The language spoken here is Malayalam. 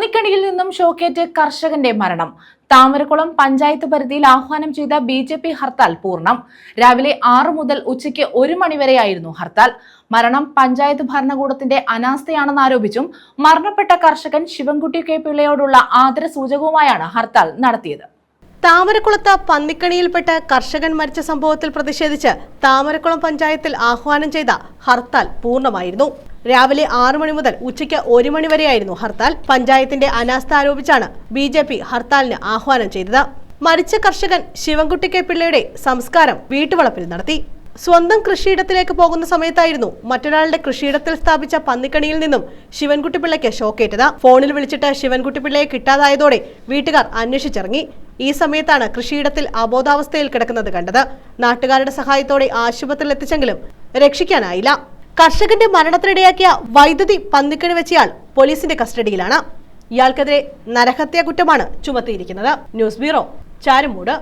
പന്നിക്കണിയിൽ നിന്നും ഷോക്കേറ്റ് കർഷകന്റെ മരണം. താമരക്കുളം പഞ്ചായത്ത് പരിധിയിൽ ആഹ്വാനം ചെയ്ത BJP ഹർത്താൽ പൂർണ്ണം. രാവിലെ 6 മുതൽ ഉച്ചയ്ക്ക് 1 മണിവരെയായിരുന്നു ഹർത്താൽ. മരണം പഞ്ചായത്ത് ഭരണകൂടത്തിന്റെ അനാസ്ഥയാണെന്ന് ആരോപിച്ചും മരണപ്പെട്ട കർഷകൻ ശിവൻകുട്ടി കെ പിള്ളയോടുള്ള ആദരസൂചകവുമായാണ് ഹർത്താൽ നടത്തിയത്. താമരക്കുളത്ത് പന്നിക്കണിയിൽപ്പെട്ട് കർഷകൻ മരിച്ച സംഭവത്തിൽ പ്രതിഷേധിച്ച് താമരക്കുളം പഞ്ചായത്തിൽ ആഹ്വാനം ചെയ്ത ഹർത്താൽ പൂർണ്ണമായിരുന്നു. രാവിലെ 6 മണി മുതൽ ഉച്ചയ്ക്ക് 1 മണി വരെയായിരുന്നു ഹർത്താൽ. പഞ്ചായത്തിന്റെ അനാസ്ഥ ആരോപിച്ചാണ് BJP ഹർത്താലിന് ആഹ്വാനം ചെയ്തത്. മരിച്ച കർഷകൻ ശിവൻകുട്ടി കെ പിള്ളയുടെ സംസ്കാരം വീട്ടുവളപ്പിൽ നടത്തി. സ്വന്തം കൃഷിയിടത്തിലേക്ക് പോകുന്ന സമയത്തായിരുന്നു മറ്റൊരാളുടെ കൃഷിയിടത്തിൽ സ്ഥാപിച്ച പന്നിക്കണിയിൽ നിന്നും ശിവൻകുട്ടി പിള്ളയ്ക്ക് ഷോക്കേറ്റത്. ഫോണിൽ വിളിച്ചിട്ട് ശിവൻകുട്ടി പിള്ളയെ കിട്ടാതായതോടെ വീട്ടുകാർ അന്വേഷിച്ചിറങ്ങി. ഈ സമയത്താണ് കൃഷിയിടത്തിൽ അബോധാവസ്ഥയിൽ കിടക്കുന്നത് കണ്ടത്. നാട്ടുകാരുടെ സഹായത്തോടെ ആശുപത്രിയിൽ എത്തിച്ചെങ്കിലും രക്ഷിക്കാനായില്ല. കർഷകന്റെ മരണത്തിനിടയാക്കിയ വൈദ്യുതി പന്നിക്കണി വെച്ചയാൾ പോലീസിന്റെ കസ്റ്റഡിയിലാണ്. ഇയാൾക്കെതിരെ നരഹത്യാ കുറ്റമാണ് ചുമത്തിയിരിക്കുന്നത്. News bureau, Charummood.